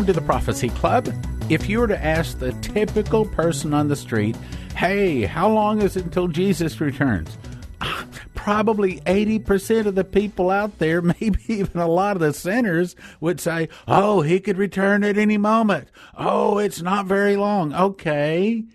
Welcome to the Prophecy Club. If you were to ask the typical person on the street, hey, how long is it until Jesus returns? Probably 80% of the people out there, maybe even a lot of the sinners, would say, oh, he could return at any moment. Oh, it's not very long. Okay.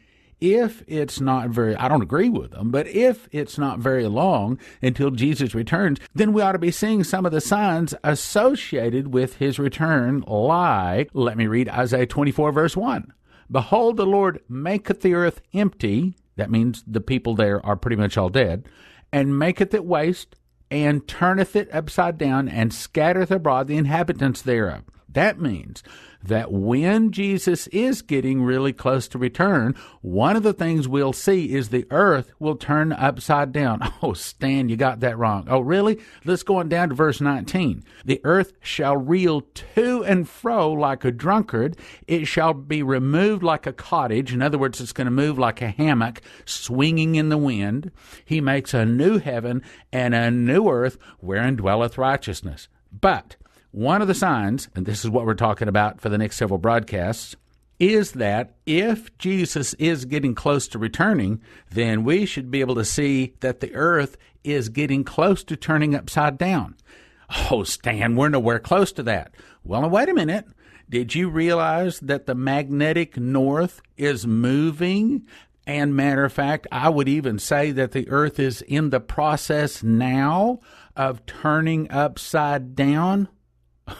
If it's not very, I don't agree with them, but if it's not very long until Jesus returns, then we ought to be seeing some of the signs associated with his return, like, let me read Isaiah 24, verse 1. Behold, the Lord maketh the earth empty. That means the people there are pretty much all dead. And maketh it waste, and turneth it upside down, and scattereth abroad the inhabitants thereof. That means that when Jesus is getting really close to return, one of the things we'll see is the earth will turn upside down. Oh, Stan, you got that wrong. Oh, really? Let's go on down to verse 19. The earth shall reel to and fro like a drunkard. It shall be removed like a cottage. In other words, it's going to move like a hammock swinging in the wind. He makes a new heaven and a new earth wherein dwelleth righteousness. But one of the signs, and this is what we're talking about for the next several broadcasts, is that if Jesus is getting close to returning, then we should be able to see that the earth is getting close to turning upside down. Oh, Stan, we're nowhere close to that. Well, now, wait a minute. Did you realize that the magnetic north is moving? And matter of fact, I would even say that the earth is in the process now of turning upside down.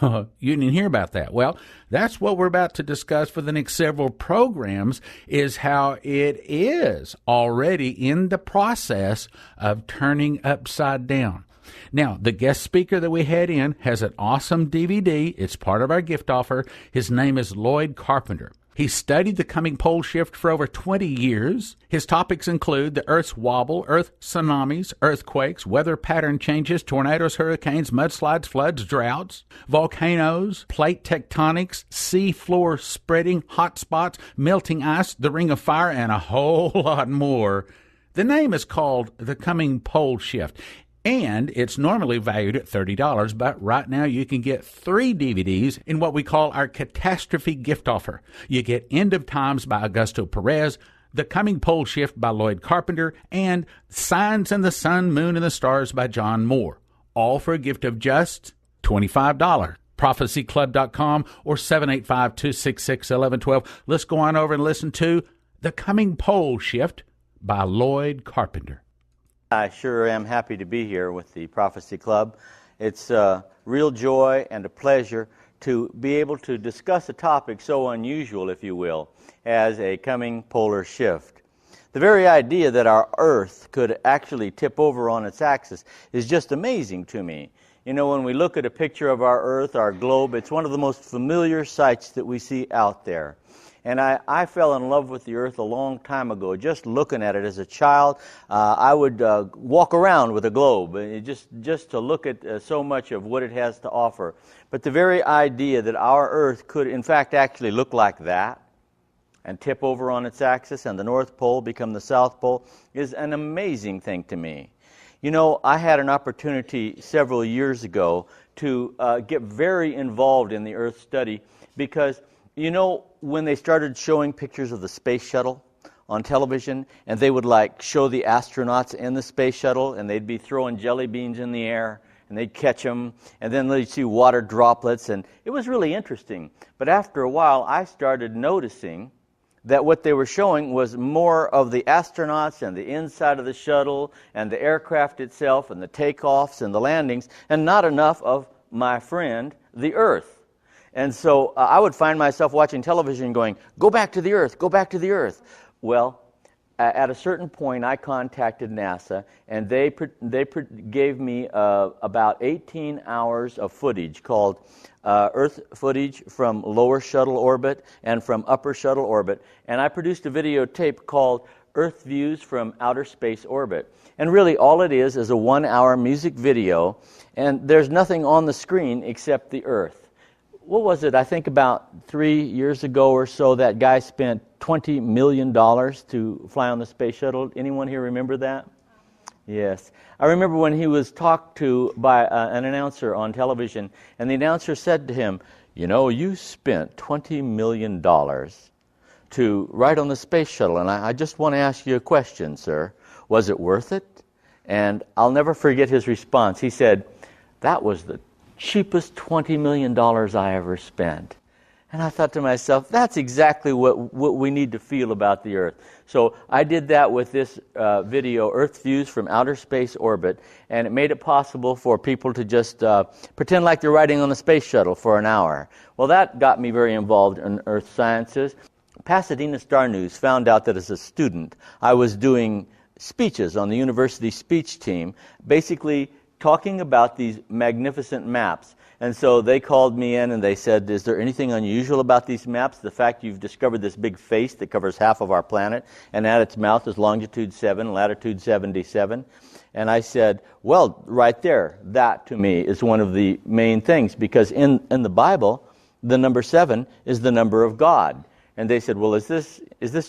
You didn't hear about that. Well, that's what we're about to discuss for the next several programs, is how it is already in the process of turning upside down. Now, the guest speaker that we had in has an awesome DVD. It's part of our gift offer. His name is Lloyd Carpenter. He studied the coming pole shift for over 20 years. His topics include the Earth's wobble, Earth tsunamis, earthquakes, weather pattern changes, tornadoes, hurricanes, mudslides, floods, droughts, volcanoes, plate tectonics, sea floor spreading, hot spots, melting ice, the ring of fire, and a whole lot more. The name is called The Coming Pole Shift, and it's normally valued at $30, but right now you can get 3 DVDs in what we call our Catastrophe gift offer. You get End of Times by Augusto Perez, The Coming Pole Shift by Lloyd Carpenter, and Signs in the Sun, Moon, and the Stars by John Moore, all for a gift of just $25. prophecyclub.com or 785-266-1112. Let's go on over and listen to The Coming Pole Shift by Lloyd Carpenter. I sure am happy to be here with the Prophecy Club. It's a real joy and a pleasure to be able to discuss a topic so unusual, if you will, as a coming polar shift. The very idea that our Earth could actually tip over on its axis is just amazing to me. You know, when we look at a picture of our Earth, our globe, it's one of the most familiar sights that we see out there. And I fell in love with the Earth a long time ago, just looking at it as a child. I would walk around with a globe, just to look at so much of what it has to offer. But the very idea that our Earth could, in fact, actually look like that and tip over on its axis and the North Pole become the South Pole is an amazing thing to me. You know, I had an opportunity several years ago to get very involved in the Earth study because, you know, when they started showing pictures of the space shuttle on television, and they would like show the astronauts in the space shuttle, and they'd be throwing jelly beans in the air, and they'd catch them, and then they'd see water droplets, and it was really interesting. But after a while, I started noticing that what they were showing was more of the astronauts and the inside of the shuttle and the aircraft itself and the takeoffs and the landings, and not enough of my friend, the Earth. And so I would find myself watching television going, go back to the Earth, go back to the Earth. Well, at a certain point, I contacted NASA, and they gave me about 18 hours of footage called Earth footage from lower shuttle orbit and from upper shuttle orbit. And I produced a videotape called Earth Views from Outer Space Orbit. And really all it is a 1-hour music video, and there's nothing on the screen except the Earth. What was it? I think about 3 years ago or so, that guy spent $20 million to fly on the space shuttle. Anyone here remember that? Yes. I remember when he was talked to by an announcer on television, and the announcer said to him, you know, you spent $20 million to ride on the space shuttle, and I just want to ask you a question, sir. Was it worth it? And I'll never forget his response. He said, that was the cheapest $20 million I ever spent. And I thought to myself, that's exactly what we need to feel about the Earth. So I did that with this video, Earth Views from Outer Space Orbit, and it made it possible for people to just pretend like they're riding on a space shuttle for an hour. Well, that got me very involved in Earth sciences. Pasadena Star News found out that as a student, I was doing speeches on the university speech team, basically talking about these magnificent maps. And so they called me in and they said, is there anything unusual about these maps? The fact you've discovered this big face that covers half of our planet, and at its mouth is longitude 7, latitude 77. And I said, well, right there, that to me is one of the main things, because in the Bible, the number 7 is the number of God. And they said, well, is this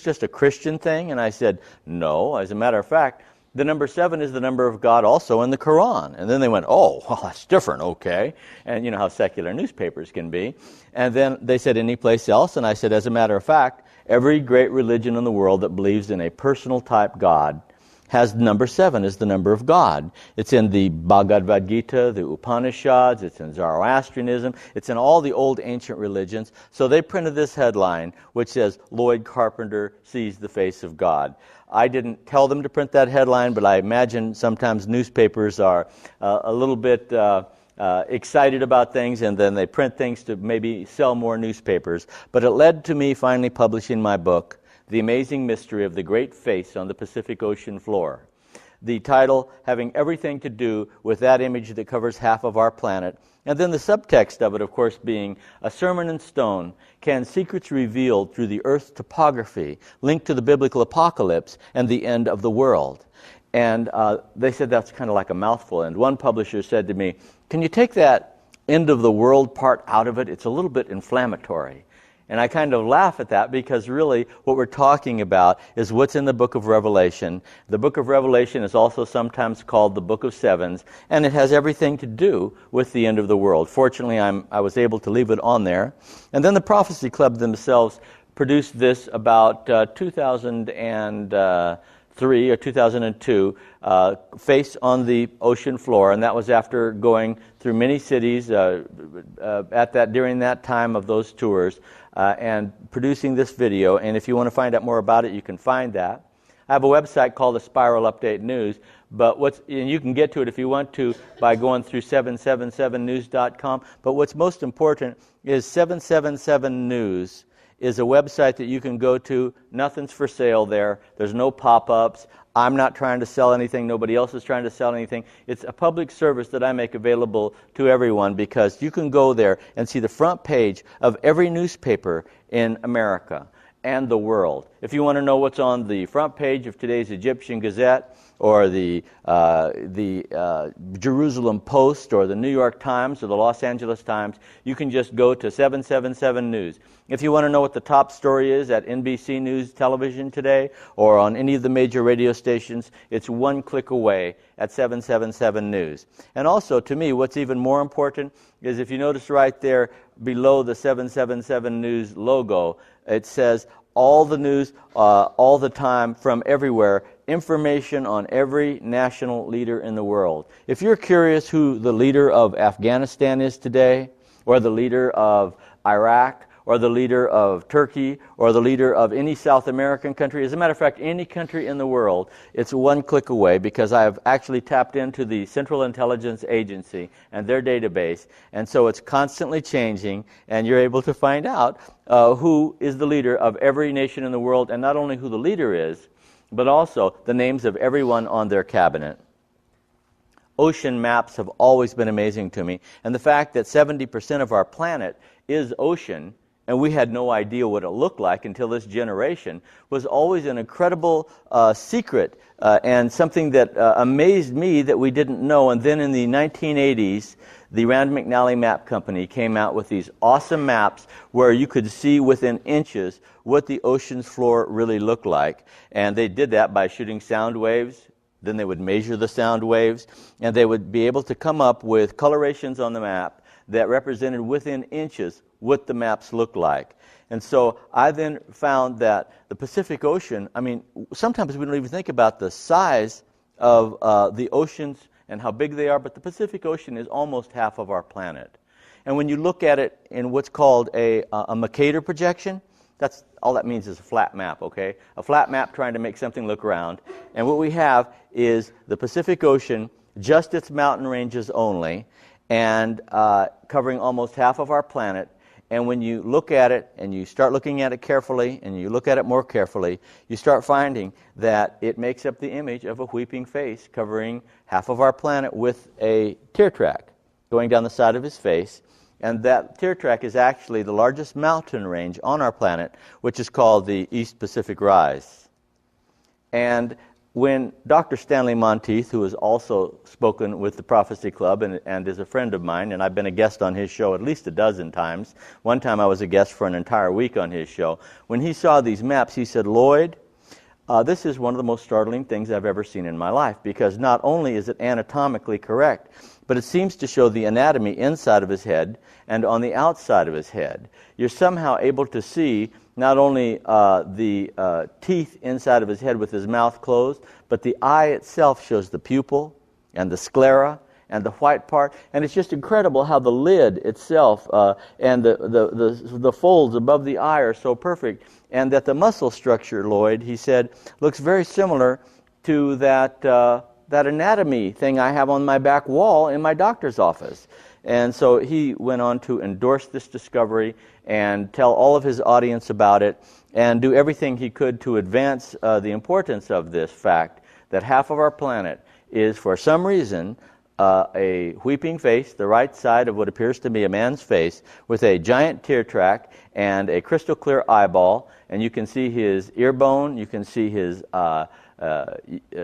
just a Christian thing? And I said, no. As a matter of fact, the number 7 is the number of God also in the Quran. And then they went, oh, well, that's different, okay. And you know how secular newspapers can be. And then they said, any place else? And I said, as a matter of fact, every great religion in the world that believes in a personal type God has number 7 as the number of God. It's in the Bhagavad Gita, the Upanishads, it's in Zoroastrianism, it's in all the old ancient religions. So they printed this headline, which says, Lloyd Carpenter sees the face of God. I didn't tell them to print that headline, but I imagine sometimes newspapers are a little bit excited about things, and then they print things to maybe sell more newspapers. But it led to me finally publishing my book, The Amazing Mystery of the Great Face on the Pacific Ocean Floor. The title having everything to do with that image that covers half of our planet. And then the subtext of it, of course, being a sermon in stone, can secrets revealed through the Earth's topography linked to the biblical apocalypse and the end of the world. And they said that's kind of like a mouthful. And one publisher said to me, can you take that end of the world part out of it? It's a little bit inflammatory. And I kind of laugh at that, because really what we're talking about is what's in the book of Revelation. The book of Revelation is also sometimes called the book of sevens, and it has everything to do with the end of the world. Fortunately, I was able to leave it on there. And then the Prophecy Club themselves produced this about 2003 or 2002, Face on the Ocean Floor, and that was after going through many cities during that time of those tours. And producing this video, and if you want to find out more about it, you can find that. I have a website called the Spiral Update News, but and you can get to it if you want to by going through 777news.com. But what's most important is 777 News is a website that you can go to. Nothing's for sale there. There's no pop-ups. I'm not trying to sell anything. Nobody else is trying to sell anything. It's a public service that I make available to everyone, because you can go there and see the front page of every newspaper in America and the world. If you want to know what's on the front page of today's Egyptian Gazette, or the Jerusalem Post, or the New York Times, or the Los Angeles Times, you can just go to 777 News. If you want to know what the top story is at NBC News Television today, or on any of the major radio stations, it's one click away at 777 News. And also, to me, what's even more important is if you notice right there below the 777 News logo, it says all the news, all the time, from everywhere, information on every national leader in the world. If you're curious who the leader of Afghanistan is today, or the leader of Iraq, or the leader of Turkey, or the leader of any South American country, as a matter of fact, any country in the world, it's one click away, because I have actually tapped into the Central Intelligence Agency and their database, and so it's constantly changing, and you're able to find out who is the leader of every nation in the world, and not only who the leader is, but also the names of everyone on their cabinet. Ocean maps have always been amazing to me, and the fact that 70% of our planet is ocean, and we had no idea what it looked like until this generation, was always an incredible secret, and something that amazed me that we didn't know. And then in the 1980s, the Rand McNally Map Company came out with these awesome maps where you could see within inches what the ocean's floor really looked like. And they did that by shooting sound waves. Then they would measure the sound waves, and they would be able to come up with colorations on the map that represented within inches what the maps look like. And so I then found that the Pacific Ocean, I mean, sometimes we don't even think about the size of the oceans and how big they are, but the Pacific Ocean is almost half of our planet. And when you look at it in what's called a Mercator projection, that's all that means is a flat map, okay? A flat map trying to make something look round. And what we have is the Pacific Ocean, just its mountain ranges only, and covering almost half of our planet. And when you look at it, and you start looking at it carefully, and you look at it more carefully, you start finding that it makes up the image of a weeping face covering half of our planet with a tear track going down the side of his face. And that tear track is actually the largest mountain range on our planet, which is called the East Pacific Rise. And when Dr. Stanley Monteith, who has also spoken with the Prophecy Club and is a friend of mine, and I've been a guest on his show at least a dozen times. One time I was a guest for an entire week on his show. When he saw these maps, he said, "Lloyd, this is one of the most startling things I've ever seen in my life, because not only is it anatomically correct, but it seems to show the anatomy inside of his head and on the outside of his head. You're somehow able to see not only the teeth inside of his head with his mouth closed, but the eye itself shows the pupil and the sclera and the white part. And it's just incredible how the lid itself and the folds above the eye are so perfect. And that the muscle structure, Lloyd," he said, "looks very similar to that anatomy thing I have on my back wall in my doctor's office." And so he went on to endorse this discovery and tell all of his audience about it and do everything he could to advance the importance of this fact that half of our planet is, for some reason, a weeping face, the right side of what appears to be a man's face, with a giant tear track and a crystal clear eyeball. And you can see his ear bone, you can see his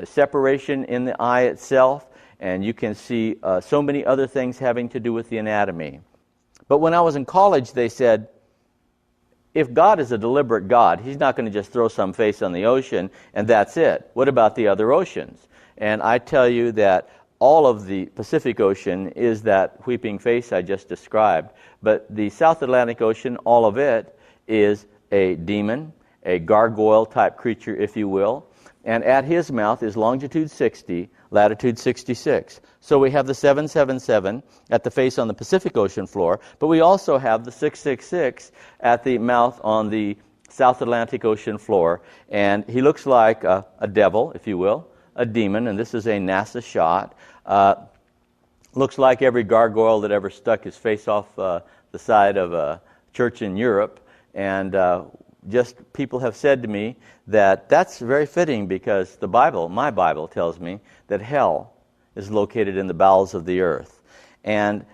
separation in the eye itself, and you can see so many other things having to do with the anatomy. But when I was in college, they said, if God is a deliberate God, he's not going to just throw some face on the ocean and that's it. What about the other oceans? And I tell you that all of the Pacific Ocean is that weeping face I just described. But the South Atlantic Ocean, all of it, is a demon, a gargoyle-type creature, if you will. And at his mouth is longitude 60, latitude 66. So we have the 777 at the face on the Pacific Ocean floor, but we also have the 666 at the mouth on the South Atlantic Ocean floor. And he looks like a devil, if you will, a demon, and this is a NASA shot. Looks like every gargoyle that ever stuck his face off the side of a church in Europe. And just people have said to me that that's very fitting, because the Bible, my Bible, tells me that hell is located in the bowels of the earth. And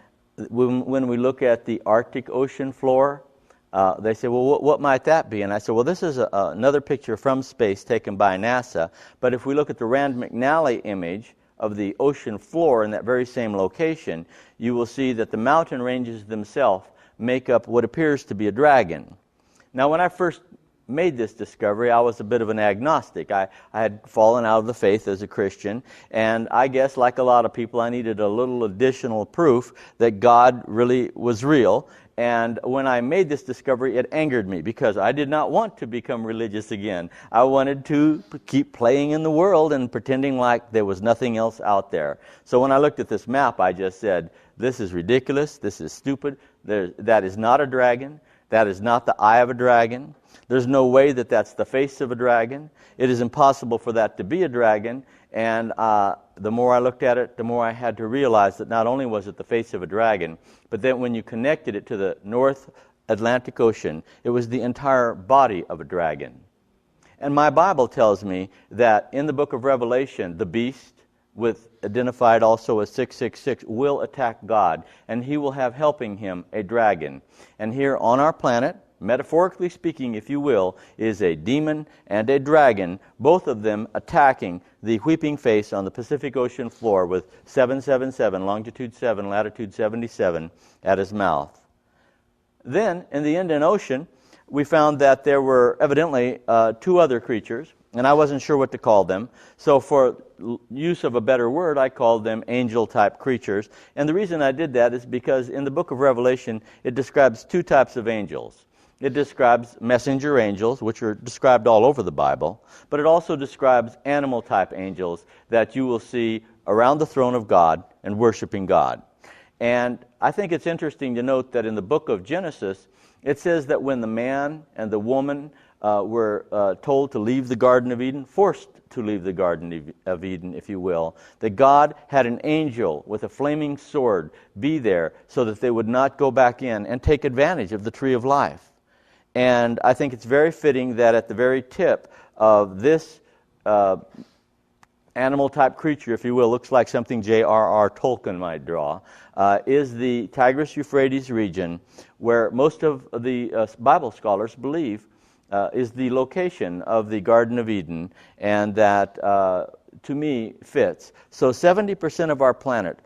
when we look at the Arctic Ocean floor, they say, well, what might that be? And I said, well, this is another picture from space taken by NASA. But if we look at the Rand McNally image of the ocean floor in that very same location, you will see that the mountain ranges themselves make up what appears to be a dragon. Now, when I first made this discovery, I was a bit of an agnostic. I had fallen out of the faith as a Christian, and I guess, like a lot of people, I needed a little additional proof that God really was real. And when I made this discovery, it angered me, because I did not want to become religious again. I wanted to keep playing in the world and pretending like there was nothing else out there. So when I looked at this map, I just said, this is ridiculous, this is stupid, that is not a dragon. That is not the eye of a dragon. There's no way that that's the face of a dragon. It is impossible for that to be a dragon. And the more I looked at it, the more I had to realize that not only was it the face of a dragon, but then when you connected it to the North Atlantic Ocean, it was the entire body of a dragon. And my Bible tells me that in the book of Revelation, the beast, with identified also as 666, will attack God, and he will have helping him a dragon. And here on our planet, metaphorically speaking, if you will, is a demon and a dragon, both of them attacking the weeping face on the Pacific Ocean floor with 777, longitude 7, latitude 77 at his mouth. Then, in the Indian Ocean, we found that there were evidently two other creatures, and I wasn't sure what to call them. So for use of a better word, I called them angel-type creatures. And the reason I did that is because in the book of Revelation, it describes two types of angels. It describes messenger angels, which are described all over the Bible, but it also describes animal-type angels that you will see around the throne of God and worshiping God. And I think it's interesting to note that in the book of Genesis, it says that when the man and the woman were told to leave the Garden of Eden, forced to leave the Garden of Eden, if you will, that God had an angel with a flaming sword be there so that they would not go back in and take advantage of the tree of life. And I think it's very fitting that at the very tip of this animal-type creature, if you will, looks like something J.R.R. Tolkien might draw, is the Tigris-Euphrates region, where most of the Bible scholars believe is the location of the Garden of Eden, and that, to me, fits. So 70% of our planet,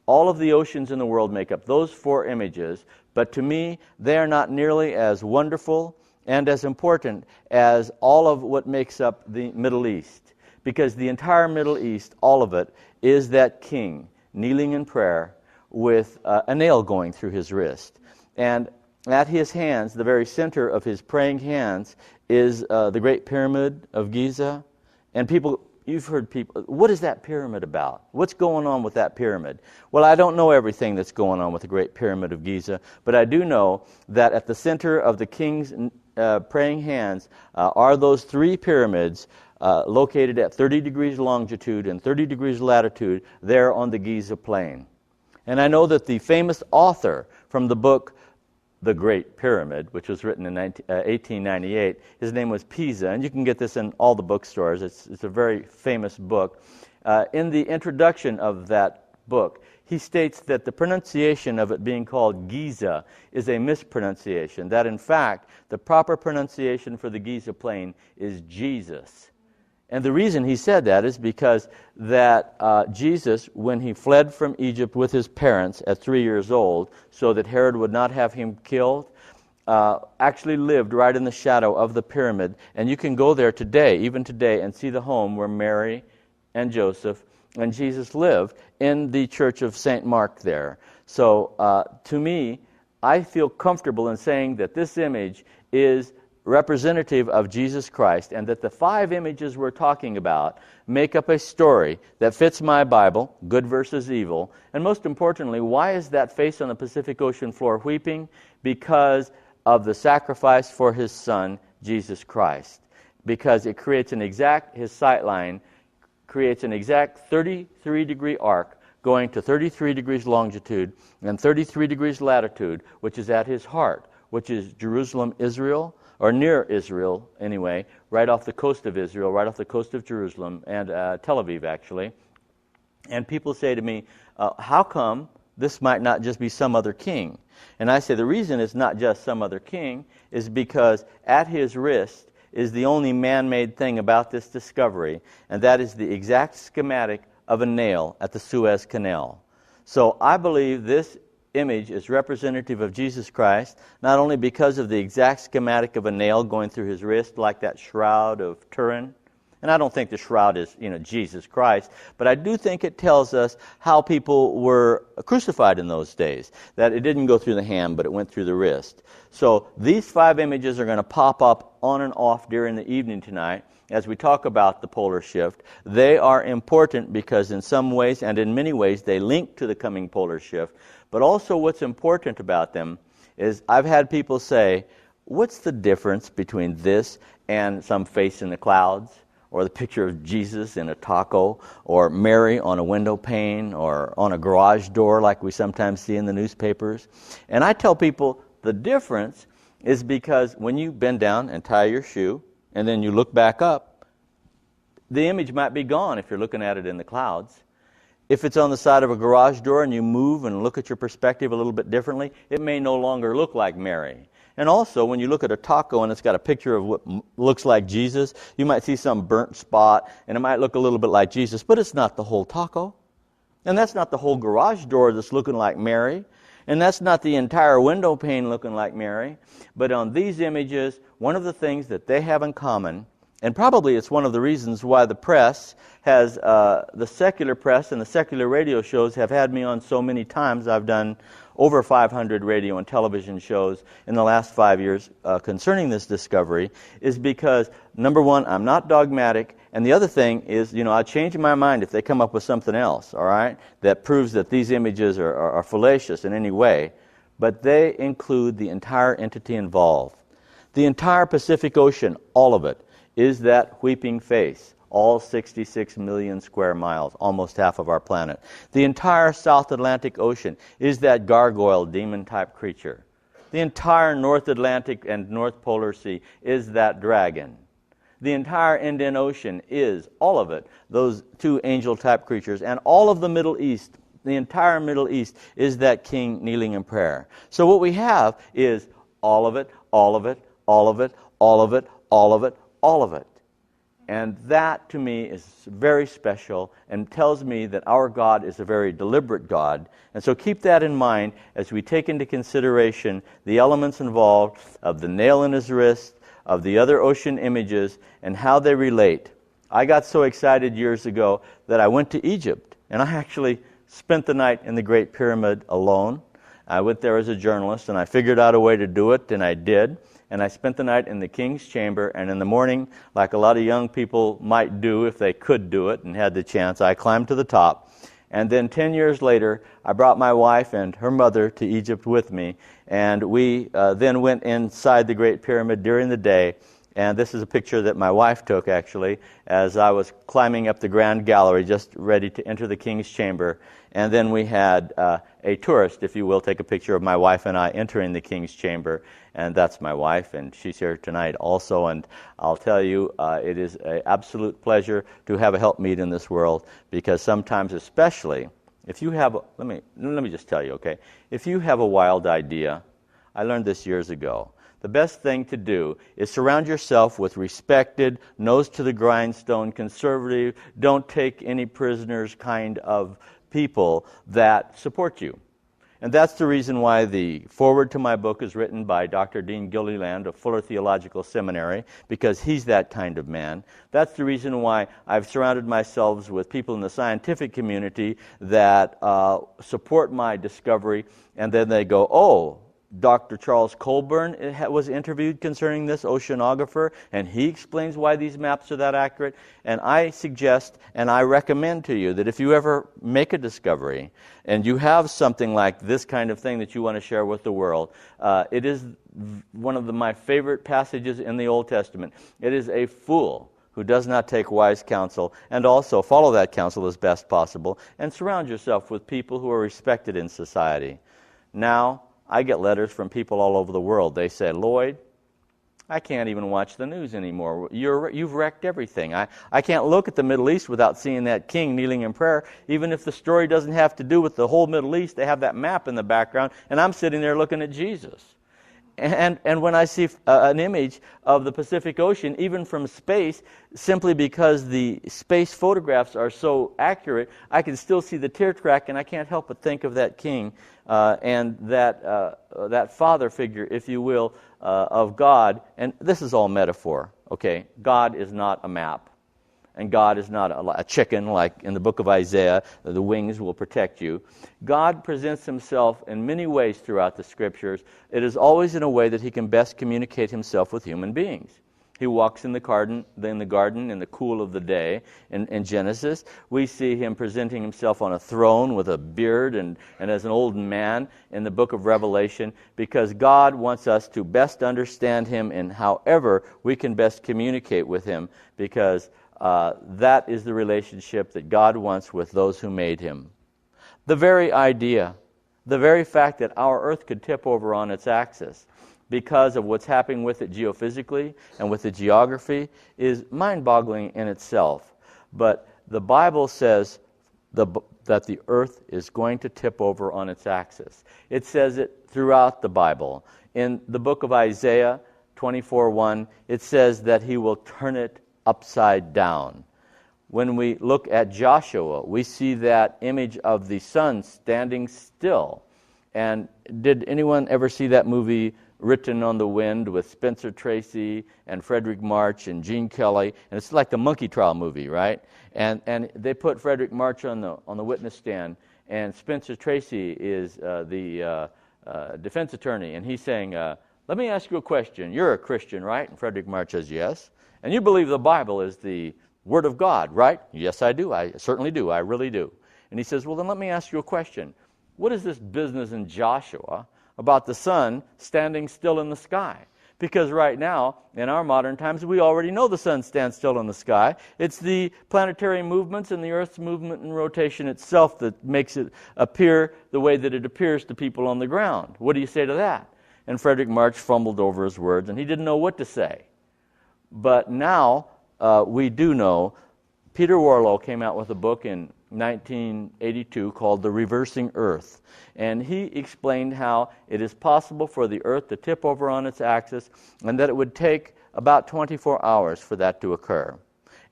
all of the oceans in the world make up those four images, but to me, they are not nearly as wonderful and as important as all of what makes up the Middle East. Because the entire Middle East, all of it, is that king kneeling in prayer with a nail going through his wrist. And at his hands, the very center of his praying hands, is the Great Pyramid of Giza. And people, you've heard people, what is that pyramid about? What's going on with that pyramid? Well, I don't know everything that's going on with the Great Pyramid of Giza, but I do know that at the center of the king's praying hands are those three pyramids located at 30 degrees longitude and 30 degrees latitude there on the Giza Plain. And I know that the famous author from the book The Great Pyramid, which was written in 1898, his name was Pisa, and you can get this in all the bookstores. It's a very famous book. In the introduction of that book, he states that the pronunciation of it being called Giza is a mispronunciation, that in fact the proper pronunciation for the Giza Plain is Jesus. And the reason he said that is because that Jesus, when he fled from Egypt with his parents at 3 years old, so that Herod would not have him killed, actually lived right in the shadow of the pyramid. And you can go there today, even today, and see the home where Mary and Joseph and Jesus lived in the Church of St. Mark there. So to me, I feel comfortable in saying that this image is representative of Jesus Christ, and that the five images we're talking about make up a story that fits my Bible, good versus evil. And most importantly, why is that face on the Pacific Ocean floor weeping? Because of the sacrifice for his son, Jesus Christ. Because it creates his sight line creates an exact 33-degree arc going to 33 degrees longitude and 33 degrees latitude, which is at his heart, which is Jerusalem, Israel, or near Israel anyway, right off the coast of Israel, right off the coast of Jerusalem, and Tel Aviv actually. And people say to me, how come this might not just be some other king? And I say the reason it's not just some other king is because at his wrist is the only man-made thing about this discovery, and that is the exact schematic of a nail at the Suez Canal. So I believe this image is representative of Jesus Christ, not only because of the exact schematic of a nail going through his wrist, like that shroud of Turin, and I don't think the shroud is, Jesus Christ, but I do think it tells us how people were crucified in those days, that it didn't go through the hand, but it went through the wrist. So these five images are going to pop up on and off during the evening tonight as we talk about the polar shift. They are important because in some ways, and in many ways, they link to the coming polar shift. But also what's important about them is I've had people say, what's the difference between this and some face in the clouds, or the picture of Jesus in a taco, or Mary on a window pane, or on a garage door like we sometimes see in the newspapers? And I tell people the difference is because when you bend down and tie your shoe, and then you look back up, the image might be gone if you're looking at it in the clouds. If it's on the side of a garage door and you move and look at your perspective a little bit differently, it may no longer look like Mary. And also, when you look at a taco and it's got a picture of what looks like Jesus, you might see some burnt spot, and it might look a little bit like Jesus, but it's not the whole taco. And that's not the whole garage door that's looking like Mary. And that's not the entire window pane looking like Mary. But on these images, one of the things that they have in common And probably it's one of the reasons why the press has, the secular press and the secular radio shows have had me on so many times. I've done over 500 radio and television shows in the last 5 years concerning this discovery, is because, number one, I'm not dogmatic, and the other thing is, I change my mind if they come up with something else, all right, that proves that these images are fallacious in any way, but they include the entire entity involved. The entire Pacific Ocean, all of it, is that weeping face, all 66 million square miles, almost half of our planet. The entire South Atlantic Ocean is that gargoyle, demon-type creature. The entire North Atlantic and North Polar Sea is that dragon. The entire Indian Ocean is, all of it, those two angel-type creatures. And all of the Middle East, the entire Middle East, is that king kneeling in prayer. So what we have is all of it, all of it, all of it, all of it, all of it, all of it. And that, to me, is very special and tells me that our God is a very deliberate God. And so keep that in mind as we take into consideration the elements involved of the nail in his wrist, of the other ocean images, and how they relate. I got so excited years ago that I went to Egypt, and I actually spent the night in the Great Pyramid alone. I went there as a journalist, and I figured out a way to do it, and I did. And I spent the night in the king's chamber, and in the morning, like a lot of young people might do if they could do it and had the chance, I climbed to the top. And then 10 years later, I brought my wife and her mother to Egypt with me, and we then went inside the Great Pyramid during the day. And this is a picture that my wife took, actually, as I was climbing up the Grand Gallery, just ready to enter the king's chamber. And then we had a tourist, if you will, take a picture of my wife and I entering the king's chamber. And that's my wife, and she's here tonight also. And I'll tell you, it is an absolute pleasure to have a helpmeet in this world, because sometimes, especially, if you have, let me just tell you, okay? If you have a wild idea, I learned this years ago, the best thing to do is surround yourself with respected, nose to the grindstone, conservative, don't take any prisoners kind of people that support you. And that's the reason why the foreword to my book is written by Dr. Dean Gilliland of Fuller Theological Seminary, because he's that kind of man. That's the reason why I've surrounded myself with people in the scientific community that support my discovery, and then they go, oh, Dr. Charles Colburn was interviewed concerning this oceanographer, and he explains why these maps are that accurate. And I suggest and I recommend to you that if you ever make a discovery and you have something like this kind of thing that you want to share with the world, it is one of my favorite passages in the Old Testament. It is a fool who does not take wise counsel, and also follow that counsel as best possible, and surround yourself with people who are respected in society. Now, I get letters from people all over the world. They say, Lloyd, I can't even watch the news anymore. You've wrecked everything. I can't look at the Middle East without seeing that king kneeling in prayer. Even if the story doesn't have to do with the whole Middle East, they have that map in the background, and I'm sitting there looking at Jesus. And when I see an image of the Pacific Ocean, even from space, simply because the space photographs are so accurate, I can still see the tear track, and I can't help but think of that king and that father figure, if you will, of God. And this is all metaphor, okay? God is not a map. And God is not a chicken, like in the book of Isaiah, the wings will protect you. God presents himself in many ways throughout the Scriptures. It is always in a way that he can best communicate himself with human beings. He walks in the garden in the cool of the day. In Genesis, we see him presenting himself on a throne with a beard and as an old man in the book of Revelation, because God wants us to best understand him in however we can best communicate with him, because that is the relationship that God wants with those who made him. The very idea, the very fact that our earth could tip over on its axis because of what's happening with it geophysically and with the geography is mind-boggling in itself. But the Bible says that the earth is going to tip over on its axis. It says it throughout the Bible. In the book of Isaiah 24:1, it says that he will turn it upside down. When we look at Joshua, we see that image of the sun standing still. And did anyone ever see that movie Written on the Wind with Spencer Tracy and Frederick March and Gene Kelly, and it's like the monkey trial movie, right? And they put Frederick March on the witness stand, and Spencer Tracy is the defense attorney, and he's saying, let me ask you a question. You're a Christian, right? And Frederick March says, yes. And you believe the Bible is the Word of God, right? Yes, I do. I certainly do. I really do. And he says, well, then let me ask you a question. What is this business in Joshua about the sun standing still in the sky? Because right now, in our modern times, we already know the sun stands still in the sky. It's the planetary movements and the Earth's movement and rotation itself that makes it appear the way that it appears to people on the ground. What do you say to that? And Frederick March fumbled over his words, and he didn't know what to say. But now we do know. Peter Warlow came out with a book in 1982 called The Reversing Earth. And he explained how it is possible for the Earth to tip over on its axis, and that it would take about 24 hours for that to occur.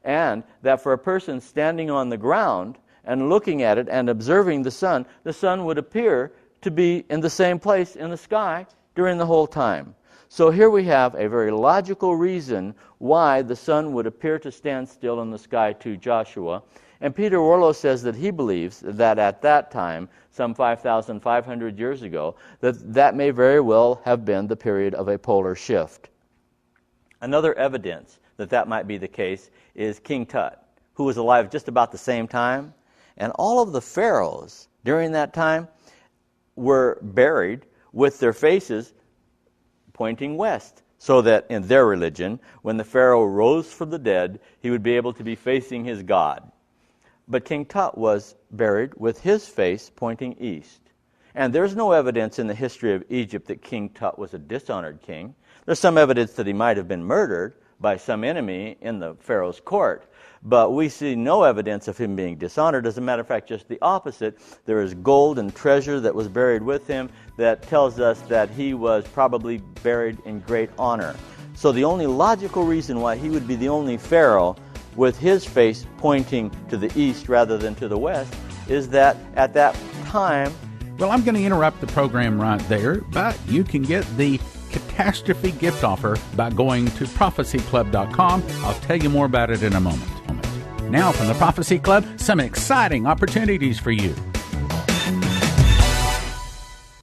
And that for a person standing on the ground and looking at it and observing the sun would appear to be in the same place in the sky during the whole time. So here we have a very logical reason why the sun would appear to stand still in the sky to Joshua. And Peter Warlow says that he believes that at that time, some 5,500 years ago, that may very well have been the period of a polar shift. Another evidence that might be the case is King Tut, who was alive just about the same time. And all of the pharaohs during that time were buried with their faces pointing west, so that in their religion, when the pharaoh rose from the dead, he would be able to be facing his God. But King Tut was buried with his face pointing east. And there's no evidence in the history of Egypt that King Tut was a dishonored king. There's some evidence that he might have been murdered by some enemy in the pharaoh's court, but we see no evidence of him being dishonored. As a matter of fact, just the opposite. There is gold and treasure that was buried with him that tells us that he was probably buried in great honor. So the only logical reason why he would be the only pharaoh with his face pointing to the east rather than to the west is that at that time... Well, I'm going to interrupt the program right there, but you can get the Catastrophe gift offer by going to prophecyclub.com. I'll tell you more about it in a moment. Now from the Prophecy Club, some exciting opportunities for you.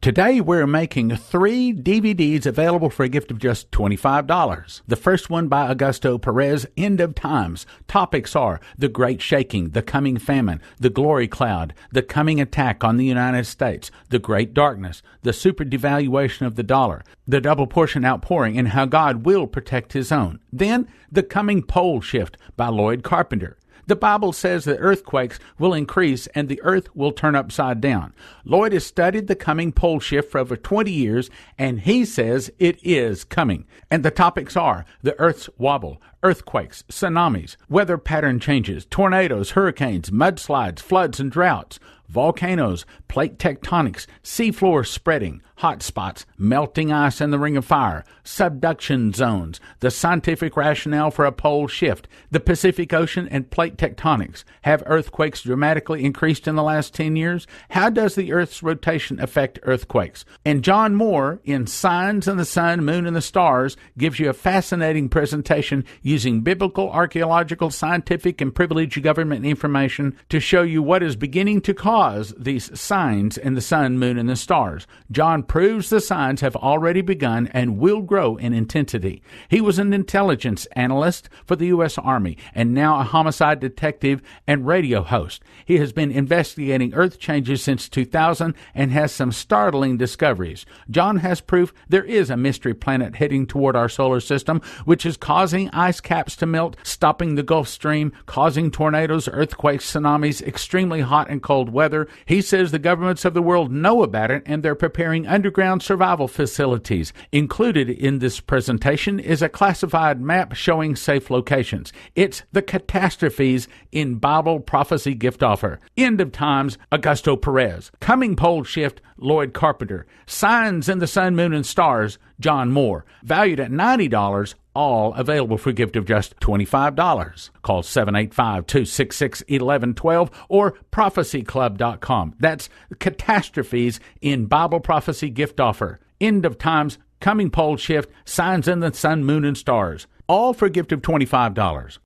Today, we're making 3 DVDs available for a gift of just $25. The first one by Augusto Perez, End of Times. Topics are the Great Shaking, the Coming Famine, the Glory Cloud, the Coming Attack on the United States, the Great Darkness, the Super Devaluation of the Dollar, the Double Portion Outpouring, and how God will protect His own. Then, the Coming Pole Shift by Lloyd Carpenter. The Bible says that earthquakes will increase and the earth will turn upside down. Lloyd has studied the coming pole shift for over 20 years, and he says it is coming. And the topics are the earth's wobble, earthquakes, tsunamis, weather pattern changes, tornadoes, hurricanes, mudslides, floods and droughts, volcanoes, plate tectonics, seafloor spreading, hot spots, melting ice in the ring of fire, subduction zones, the scientific rationale for a pole shift, the Pacific Ocean and plate tectonics. Have earthquakes dramatically increased in the last 10 years? How does the Earth's rotation affect earthquakes? And John Moore, in Signs in the Sun, Moon, and the Stars, gives you a fascinating presentation using biblical, archaeological, scientific, and privileged government information to show you what is beginning to cause these signs in the sun, moon, and the stars. John proves the signs have already begun and will grow in intensity. He was an intelligence analyst for the U.S. Army and now a homicide detective and radio host. He has been investigating Earth changes since 2000 and has some startling discoveries. John has proof there is a mystery planet heading toward our solar system, which is causing ice caps to melt, stopping the Gulf Stream, causing tornadoes, earthquakes, tsunamis, extremely hot and cold weather. He says the governments of the world know about it and they're preparing underground survival facilities. Included in this presentation is a classified map showing safe locations. It's the Catastrophes in Bible Prophecy gift offer. End of Times, Augusto Perez. Coming Pole Shift, Lloyd Carpenter. Signs in the Sun, Moon, and Stars, John Moore. Valued at $90, all available for a gift of just $25. Call 785-266-1112 or prophecyclub.com. That's Catastrophes in Bible Prophecy gift offer. End of Times, coming pole shift, signs in the sun, moon, and stars. All for a gift of $25.